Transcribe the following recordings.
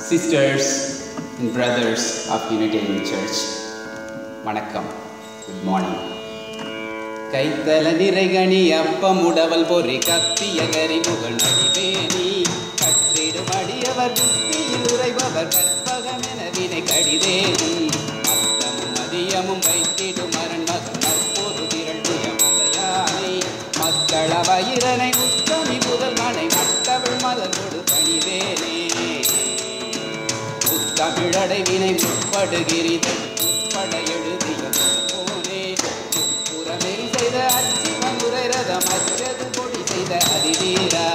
Sisters and brothers of Unitarian Church, Vanakkam, good morning. Kaithala niragani appa mudaval pori kappiya gari mugal nadiveni kattidu madiyavar buddhiyil uraivavar katpagamena vine kadideni mattamum madiyamum vaittidu maran magan marpodu tiraldiya malayani makkala vayiranai uttami mudal manai mattavil malanodu panivene தமிழடை வினை முற்படுகிறீர்கள் முற்பட எழுதிய போனே புறமேல் செய்த அச்சி மங்குரை ரதம் அச்சது கொடி செய்த அதிதீரா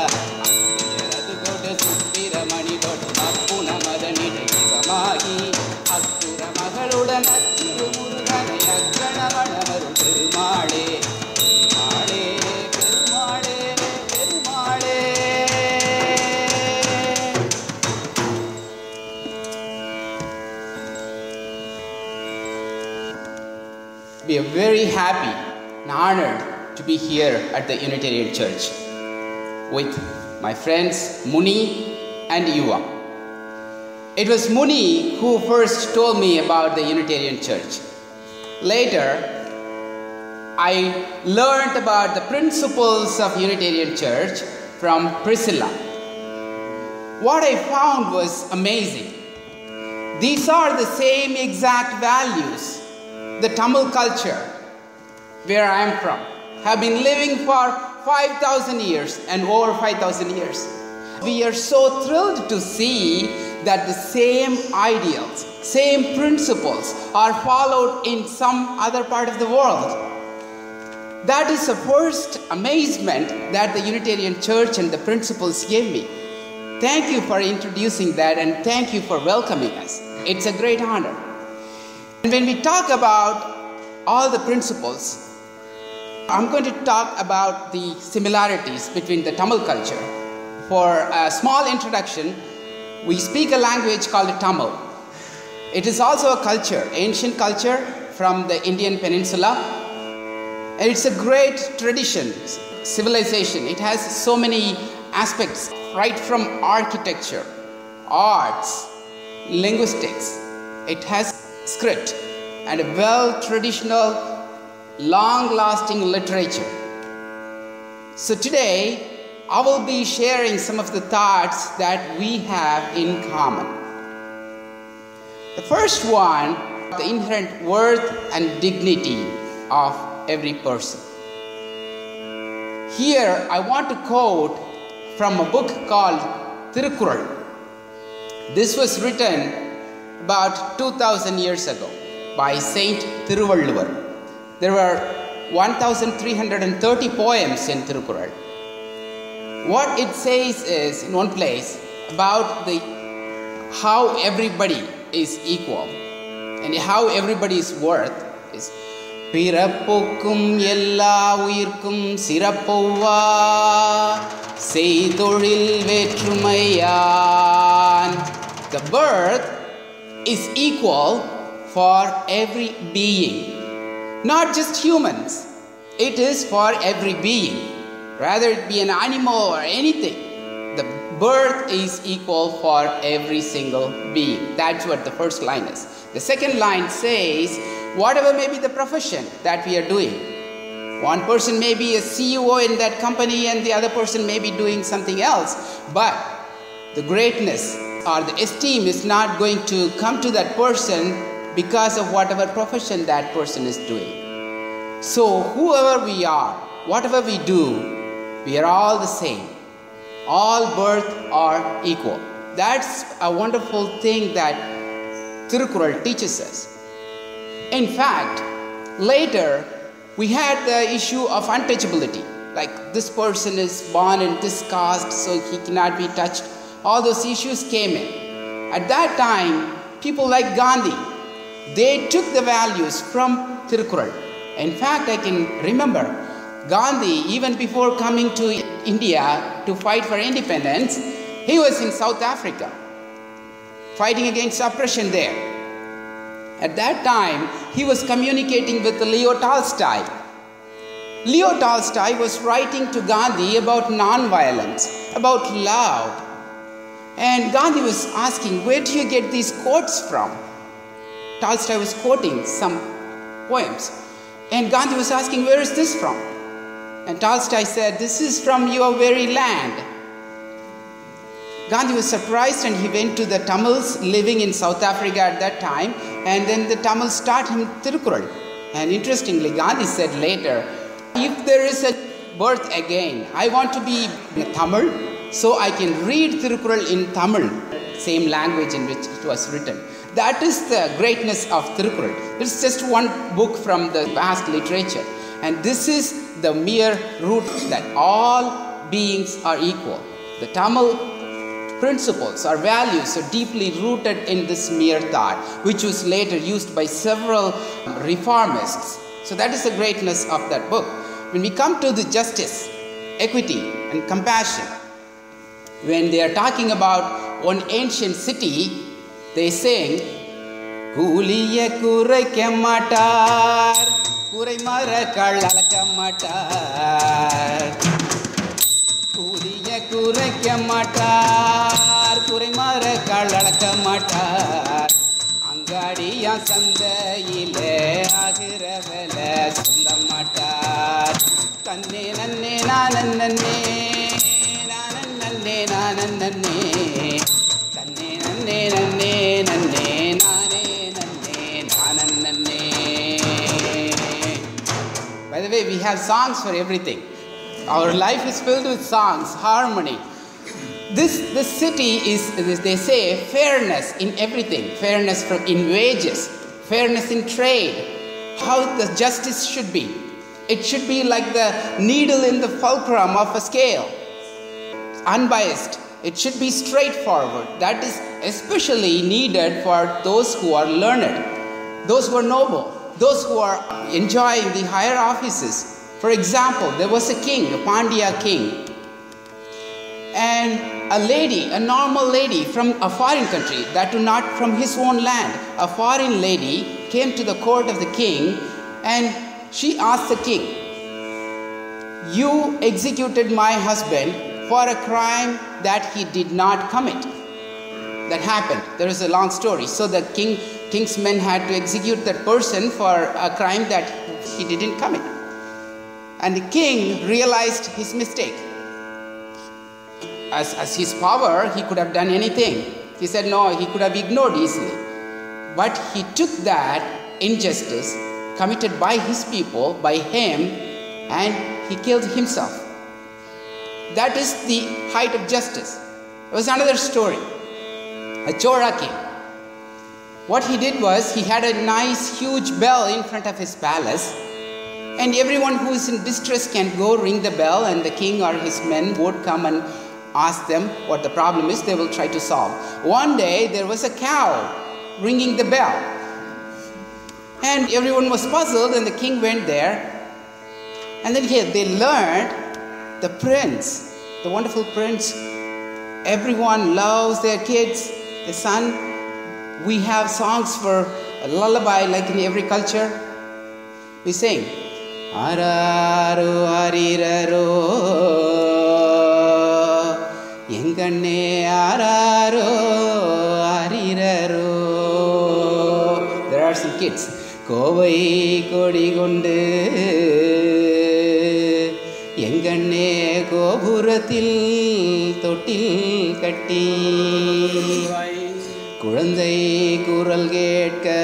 அது கொடு சுப்பிரமணி கொடு அப்புன மதனிடை யுகமாகி அக்குற மகளுடன் அச்சிறு முருகனை அக்கணவனவரும் பெருமாளே பெருமாளே பெருமாளே பெருமாளே. We are very happy and honored to be here at the Unitarian Church with my friends Muni and Yuva. It was Muni who first told me about the Unitarian Church. Later, I learned about the principles of Unitarian Church from Priscilla. What I found was amazing. These are the same exact values the Tamil culture, where I am from, have been living for 5,000 years and over 5,000 years. We are so thrilled to see that the same ideals, same principles are followed in some other part of the world. That is the first amazement that the Unitarian Church and the principles gave me. Thank you for introducing that and thank you for welcoming us. It's a great honor. And when we talk about all the principles, I'm going to talk about the similarities between the Tamil culture. For a small introduction, we speak a language called Tamil. It is also a culture, ancient culture from the Indian peninsula. And it's a great tradition, civilization. It has so many aspects, right from architecture, arts, linguistics. It has script and a well-traditional, long-lasting literature. So today, I will be sharing some of the thoughts that we have in common. The first one, the inherent worth and dignity of every person. Here, I want to quote from a book called Thirukkural. This was written about 2,000 years ago by Saint Thiruvalluvar. There were 1,330 poems in Thirukkural. What it says is, in one place, about how everybody is equal and how everybody is worth is பிறப்புக்கும் எல்லா உயிர்க்கும் சிறப்பொவ்வா செய்தொழில் வேற்றுமையான். The birth is equal for every being, not just humans. It is for every being, rather it be an animal or anything. The birth is equal for every single being. That's what the first line is. The second line says, whatever may be the profession that we are doing, one person may be a CEO in that company and the other person may be doing something else, but the greatness or the esteem is not going to come to that person because of whatever profession that person is doing. So whoever we are, whatever we do, we are all the same. All birth are equal. That's a wonderful thing that Thirukkural teaches us. In fact, later we had the issue of untouchability. Like this person is born in this caste, so he cannot be touched. All those issues came in. At that time, people like Gandhi, they took the values from Thirukkural. In fact, I can remember Gandhi, even before coming to India to fight for independence, he was in South Africa, fighting against oppression there. At that time, he was communicating with Leo Tolstoy. Leo Tolstoy was writing to Gandhi about non-violence, about love. And Gandhi was asking, where do you get these quotes from? Tolstoy was quoting some poems. And Gandhi was asking, where is this from? And Tolstoy said, this is from your very land. Gandhi was surprised and he went to the Tamils living in South Africa at that time. And then the Tamils taught him Tirukkural. And interestingly, Gandhi said later, if there is a birth again, I want to be Tamil so I can read Tirukkural in Tamil, same language in which it was written. That is the greatness of Tirukkural. It's just one book from the vast literature. And this is the mere root that all beings are equal. The Tamil principles or values are deeply rooted in this mere thought, which was later used by several reformists. So that is the greatness of that book. When we come to the justice, equity, and compassion, when they are talking about one ancient city, they sing, Kuliya kurai kematar, kurai marakal alakamatar. Kuliya kurai kematar, kurai marakal alakamatar. Angadiya sandayile agiravela sundamatar. Kanne nanne nananne, nananne nananne. Kanne nanne nanne nanne, nane nanne nananne. By the way, we have songs for everything. Our life is filled with songs, harmony. This city is, they say, fairness in everything. Fairness in wages, fairness in trade. How the justice should be. It should be like the needle in the fulcrum of a scale. Unbiased. It should be straightforward. That is especially needed for those who are learned, those who are noble, those who are enjoying the higher offices. For example, there was a king, a Pandya king, and a lady, a normal lady from a foreign country, that too not from his own land. A foreign lady came to the court of the king and she asked the king, you executed my husband for a crime that he did not commit. That happened. There is a long story. So the king's men had to execute that person for a crime that he didn't commit. And the king realized his mistake. As his power, he could have done anything. He said no, he could have ignored easily. But he took that injustice committed by his people, by him, and he killed himself. That is the height of justice. There was another story. A Chora king. What he did was, he had a nice huge bell in front of his palace, and everyone who is in distress can go ring the bell, and the king or his men would come and ask them what the problem is. They will try to solve. One day there was a cow ringing the bell, and everyone was puzzled, and the king went there, and then here they learned the prince, the wonderful prince. Everyone loves their kids, the son. We have songs for a lullaby like in every culture. We sing, Araro ariraro, Yenganne araro ariraro. There are some kids. Kovai kodigonde, Yenganne gopurathil totil katti. Kurandai kural ketka,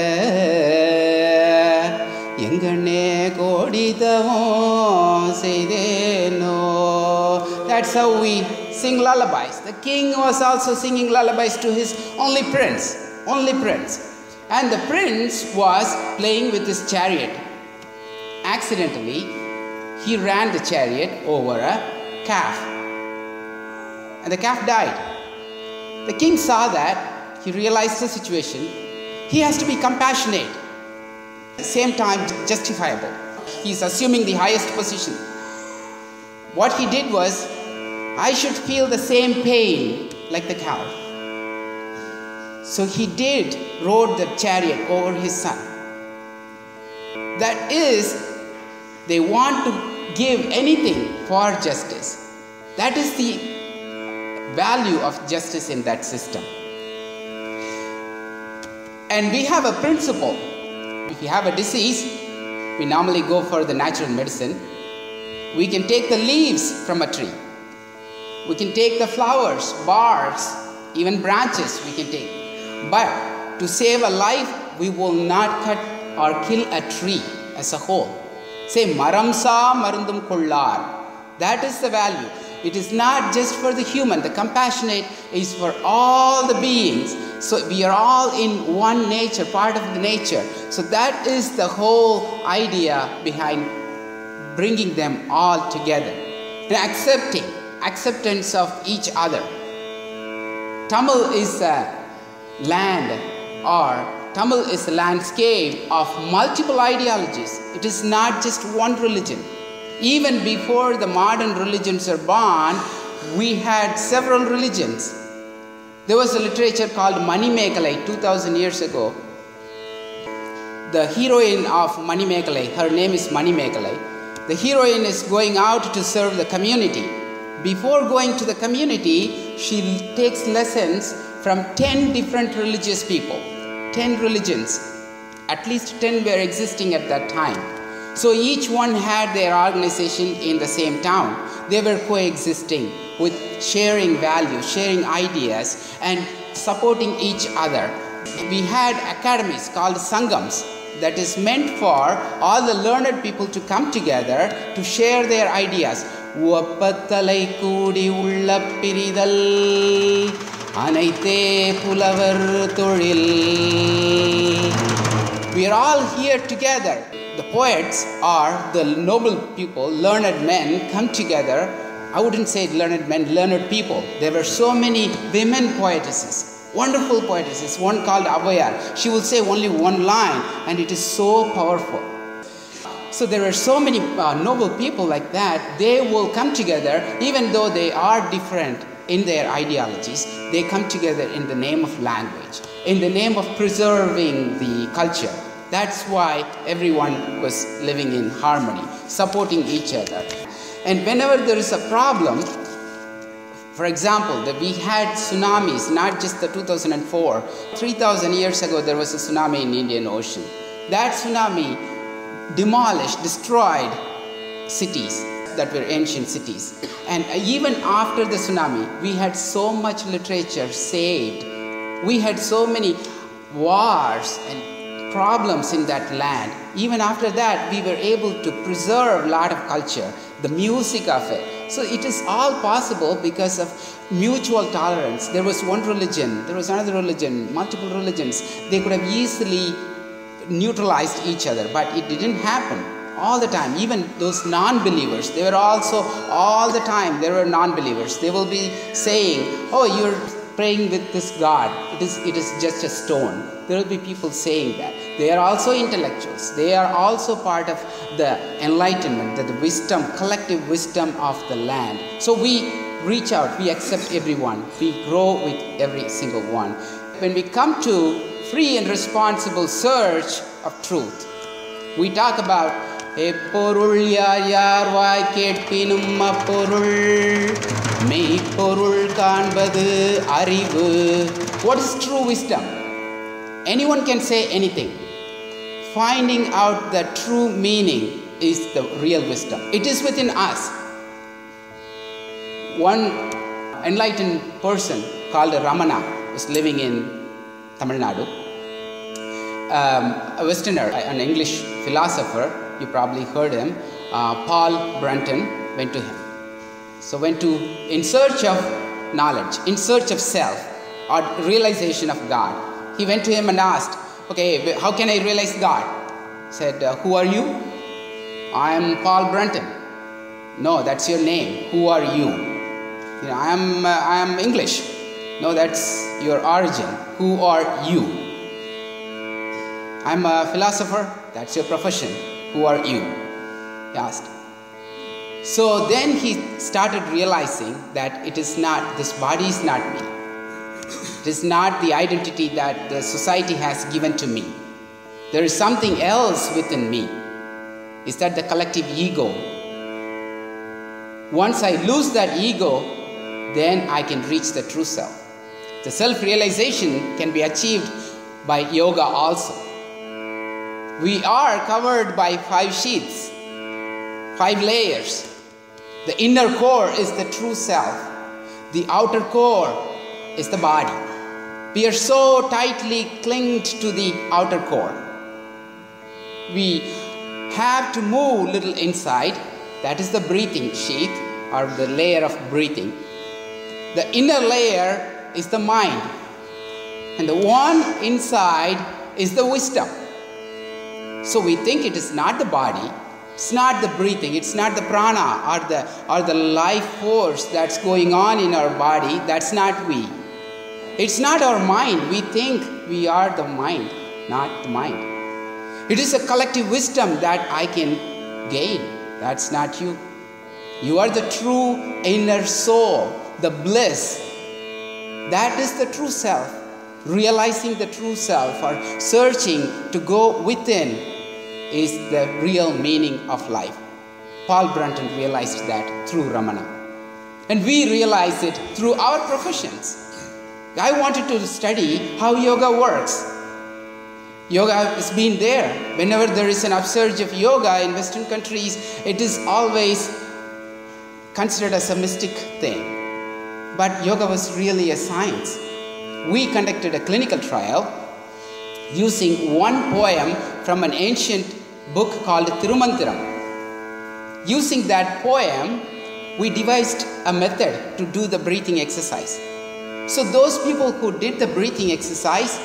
Yenganne kodithavam seideno. That's how we sing lullabies. The king was also singing lullabies to his only prince. And the prince was playing with his chariot. Accidentally, he ran the chariot over a calf, and the calf died. The king saw that. He realized the situation. He has to be compassionate, at the same time justifiable. He's assuming the highest position. What he did was, I should feel the same pain like the cow. So he rode the chariot over his son. That is, they want to give anything for justice. That is the value of justice in that system. And we have a principle. If you have a disease, we normally go for the natural medicine. We can take the leaves from a tree. We can take the flowers, barks, even branches we can take. But to save a life, we will not cut or kill a tree as a whole. Say, maramsa marundum kollar. That is the value. It is not just for the human. The compassionate is for all the beings. So we are all in one nature, part of the nature. So that is the whole idea behind bringing them all together. And acceptance of each other. Tamil is a land, or Tamil is a landscape of multiple ideologies. It is not just one religion. Even before the modern religions are born, we had several religions. There was a literature called Manimekalai 2000 years ago. The heroine of Manimekalai, her name is Manimekalai. The heroine is going out to serve the community. Before going to the community, she takes lessons from 10 different religious people. 10 religions. At least 10 were existing at that time. So each one had their organization in the same town. They were coexisting with sharing values, sharing ideas, and supporting each other. We had academies called Sangams that is meant for all the learned people to come together to share their ideas. Uapathalai koodi ulla piridal anaithe pulavar thozhil. We are all here together. The poets are the noble people, learned men come together. I wouldn't say learned men, learned people. There were so many women poetesses, wonderful poetesses, one called Abhayar. She will say only one line and it is so powerful. So there are so many noble people like that. They will come together even though they are different in their ideologies. They come together in the name of language, in the name of preserving the culture. That's why everyone was living in harmony, supporting each other. And whenever there is a problem, for example, that we had tsunamis, not just the 2004. 3,000 years ago, there was a tsunami in the Indian Ocean. That tsunami demolished, destroyed cities that were ancient cities. And even after the tsunami, we had so much literature saved. We had so many wars and problems in that land. Even after that, we were able to preserve a lot of culture, the music of it. So it is all possible because of mutual tolerance. There was one religion, there was another religion, multiple religions. They could have easily neutralized each other, but it didn't happen all the time. Even those non-believers, they were also all the time, there were non-believers. They will be saying, oh, you're praying with this God. It is just a stone. There will be people saying that. They are also intellectuals. They are also part of the enlightenment, the wisdom, collective wisdom of the land. So we reach out, we accept everyone. We grow with every single one. When we come to free and responsible search of truth, we talk about Eporul yar vai ketpinum aporul meipporul kanbadu arivu. What is true wisdom? Anyone can say anything. Finding out the true meaning is the real wisdom. It is within us. One enlightened person called Ramana was living in Tamil Nadu. A Westerner, an English philosopher, you probably heard him, Paul Brunton, went to him. So went to in search of knowledge, in search of self or realization of God. He went to him and asked, okay, how can I realize God? He said, who are you? I am Paul Brunton. No, that's your name. Who are you? You know, I am English. No, that's your origin. Who are you? I'm a philosopher. That's your profession. Who are you? He asked. So then he started realizing that it is not, this body is not me. It is not the identity that the society has given to me. There is something else within me. Is that the collective ego? Once I lose that ego, then I can reach the true self. The self-realization can be achieved by yoga also. We are covered by 5 sheaths, 5 layers. The inner core is the true self. The outer core is the body. We are so tightly clinged to the outer core. We have to move a little inside. That is the breathing sheath or the layer of breathing. The inner layer is the mind. And the one inside is the wisdom. So we think it is not the body, it's not the breathing, it's not the prana or the life force that's going on in our body. That's not we. It's not our mind. We think we are the mind, not the mind. It is a collective wisdom that I can gain. That's not you. You are the true inner soul, the bliss. That is the true self. Realizing the true self or searching to go within is the real meaning of life. Paul Brunton realized that through Ramana. And we realize it through our professions. I wanted to study how yoga works. Yoga has been there. Whenever there is an upsurge of yoga in Western countries, it is always considered as a mystic thing. But yoga was really a science. We conducted a clinical trial using one poem from an ancient book called Thirumantiram. Using that poem, we devised a method to do the breathing exercise. So those people who did the breathing exercise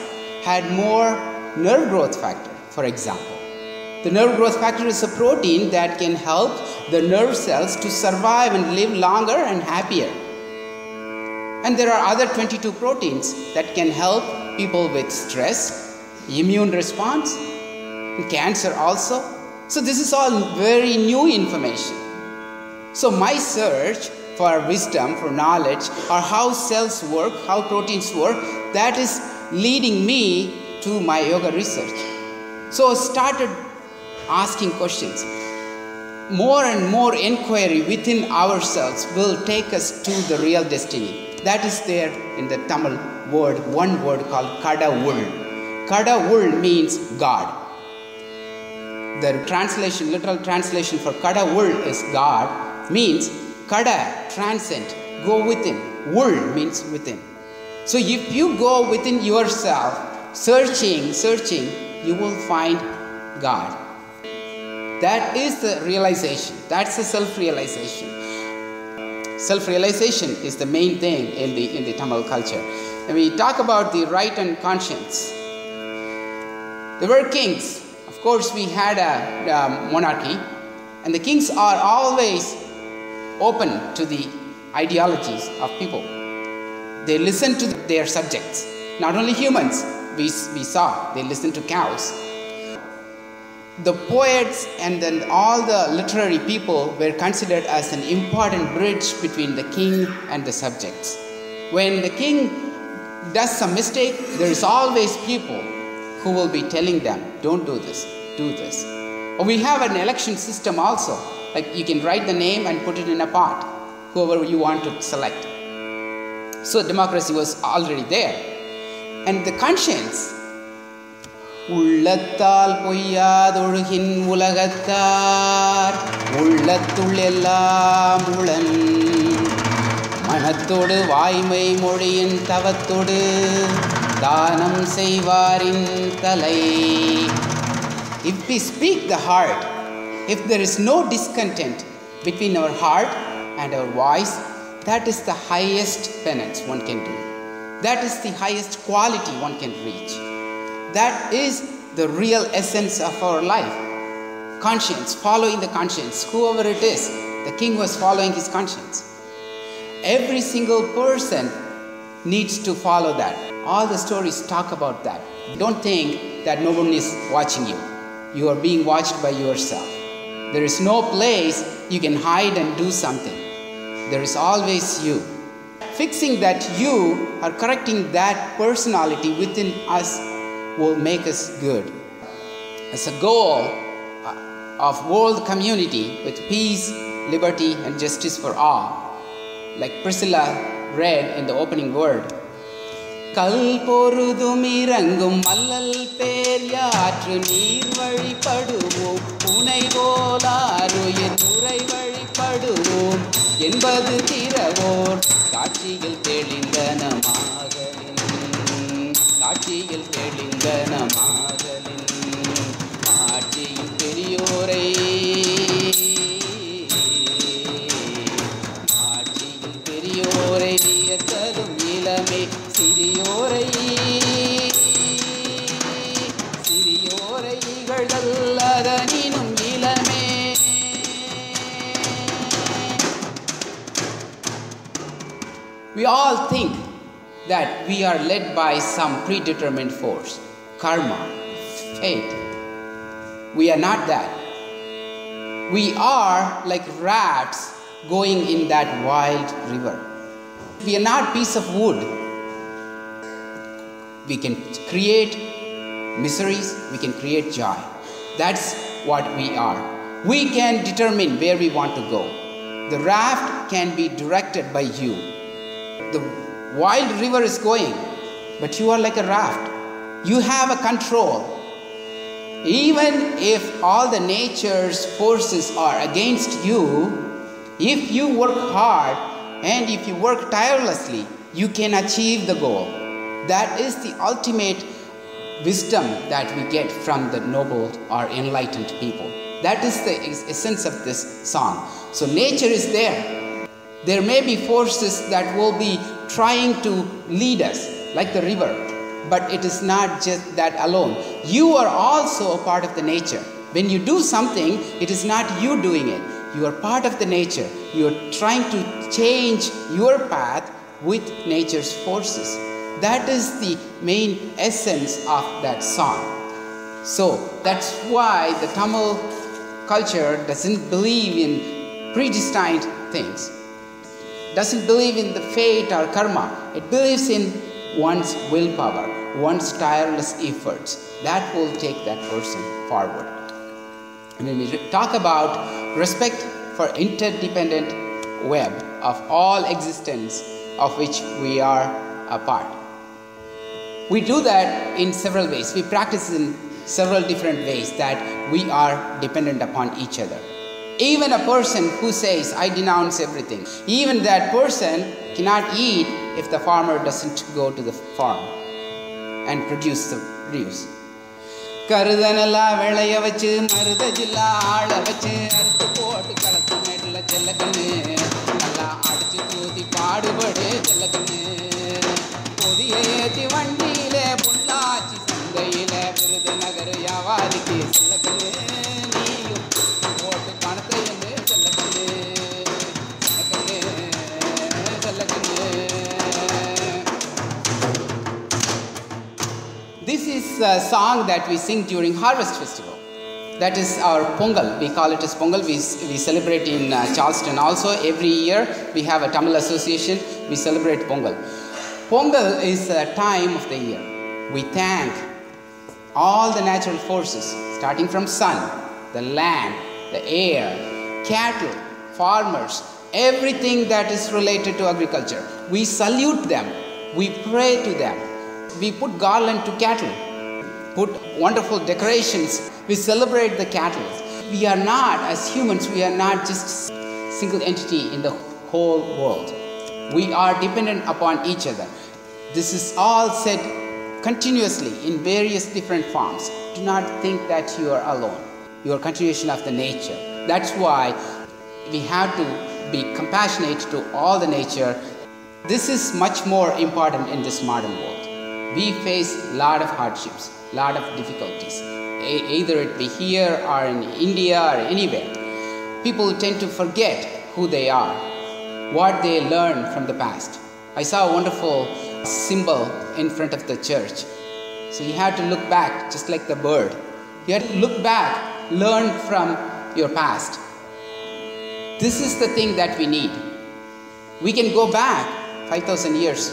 had more nerve growth factor, for example. The nerve growth factor is a protein that can help the nerve cells to survive and live longer and happier. And there are other 22 proteins that can help people with stress, immune response, and cancer also. So this is all very new information. So my search for wisdom, for knowledge, or how cells work, how proteins work, that is leading me to my yoga research. So I started asking questions. More and more inquiry within ourselves will take us to the real destiny. That is there in the Tamil word, one word called Kadavul. Kadavul means God. The translation, literal translation for Kadavul is God, means Kada, transcend, go within. Vul means within. So if you go within yourself, searching, you will find God. That is the realization. That's the self-realization. Self-realization is the main thing in the Tamil culture. And we talk about the right and conscience. There were kings. Of course, we had a monarchy. And the kings are always open to the ideologies of people. They listen to their subjects. Not only humans, we saw, they listen to cows. The poets and then all the literary people were considered as an important bridge between the king and the subjects. When the king does some mistake, there is always people who will be telling them, don't do this, do this. Or we have an election system also. Like you can write the name and put it in a pot, whoever you want to select. So democracy was already there. And the conscience, உள்ளத்தால் பொய்யாதொழுகின் உலகத்தார் உள்ளத்துள் எல்லாம் உளன் மனத்தோடு வாய்மை மொழியின் தவத்தோடு தானம் செய்வாரின் தலை. If we speak the heart, if there is no discontent between our heart and our voice, that is the highest penance one can do. That is the highest quality one can reach. That is the real essence of our life. Conscience, following the conscience, whoever it is. The king was following his conscience. Every single person needs to follow that. All the stories talk about that. Don't think that no one is watching you. You are being watched by yourself. There is no place you can hide and do something. There is always you. fixing that you are correcting that personality within us will make us good. As a goal of world community with peace, liberty and justice for all, like Priscilla read in the opening word. கல்பொருதும் இறங்கும் மல்லல் பேர்யாற்று நீர் வழிபடுவோம் புனை போலாருயிர் துறை வழிபடுவோம் என்பது திறவோர் காட்சியில் தெளிந்தன மாதலின் காட்சியில் தெளிந்தன மாதலின் மாட்சியின் பெரியோரை மாட்சியின் பெரியோரை வியத்தரும் இளமே சிறியோரை சிறியோரை இகழ்தல்லதனினும் இளமே. We all think that we are led by some predetermined force, karma, fate. We are not that. We are like rats going in that wild river. We are not piece of wood. We can create miseries, we can create joy. That's what we are. We can determine where we want to go. The raft can be directed by you. The wild river is going, but you are like a raft. You have a control. Even if all the nature's forces are against you, if you work hard and if you work tirelessly, you can achieve the goal. That is the ultimate wisdom that we get from the noble or enlightened people. That is the essence of this song. So nature is there. There may be forces that will be trying to lead us, like the river. But it is not just that alone. You are also a part of the nature. When you do something, it is not you doing it. You are part of the nature. You are trying to change your path with nature's forces. That is the main essence of that song. So that's why the Tamil culture doesn't believe in predestined things. Doesn't believe in the fate or karma. It believes in one's willpower, one's tireless efforts. That will take that person forward. And when we talk about respect for interdependent web of all existence of which we are a part, we do that in several ways. We practice in several different ways that we are dependent upon each other. Even a person who says, I denounce everything, even that person cannot eat if the farmer doesn't go to the farm and produce the produce. கருதனலா விளைய வச்சு மருத ஜில்லா ஆள வச்சு அறுத்து போட்டு களத்து மேட்டுல செல்லக்கண்ணு நல்லா அடிச்சு தூத்தி பாடுபடு செல்லக்கண்ணு பொதிய ஏற்றி வண்டியில புள்ளாச்சி சந்தையில விருதுநகர் வியாபாரிக்கு செல்லக்கண்ணு நீயும் போட்டு பணத்தை வந்து Chellakannu Chellakannu. This is a song that we sing during Harvest Festival. That is our Pongal. We call it as Pongal. We celebrate in Charleston also. Every year we have a Tamil association. We celebrate Pongal. Pongal is a time of the year. We thank all the natural forces, starting from sun, the land, the air, cattle, farmers, everything that is related to agriculture. We salute them. We pray to them. We put garland to cattle, put wonderful decorations. We celebrate the cattle. We are not, as humans, we are not just single entity in the whole world. We are dependent upon each other. This is all said continuously in various different forms. Do not think that you are alone. You are a continuation of the nature. That's why we have to be compassionate to all the nature. This is much more important in this modern world. We face a lot of hardships, a lot of difficulties, either it be here or in India or anywhere. People tend to forget who they are, what they learned from the past. I saw a wonderful symbol in front of the church. So you have to look back, just like the bird. You have to look back, learn from your past. This is the thing that we need. We can go back 5,000 years,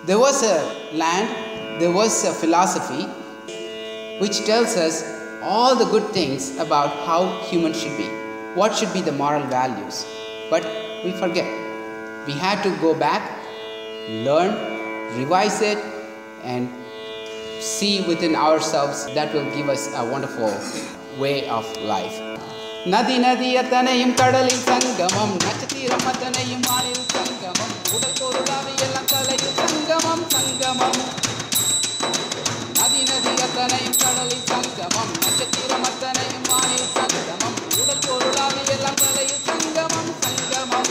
there was a land, there was a philosophy which tells us all the good things about how humans should be, what should be the moral values. But we forget. We had to go back, learn, revise it, and see within ourselves. That will give us a wonderful way of life. Nadi nadi atanayum kadalil sangamam, nachathiram atanayum vaanil sangamam, udal porulavi ellam kalayil sangamam sangamam. Nadi nadi atanayum kadalil sangamam, nachathiram atanayum vaanil sangamam, udal porulavi ellam kalayil sangamam sangamam.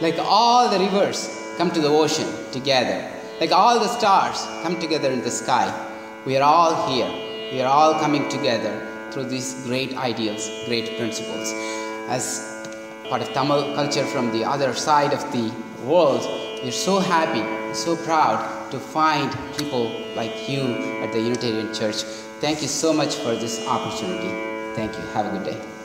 Like all the rivers come to the ocean together, like all the stars come together in the sky, we are all here. We are all coming together through these great ideals, great principles. As part of Tamil culture from the other side of the world, we are so happy, so proud to find people like you at the Unitarian Church. Thank you so much for this opportunity. Thank you. Have a good day.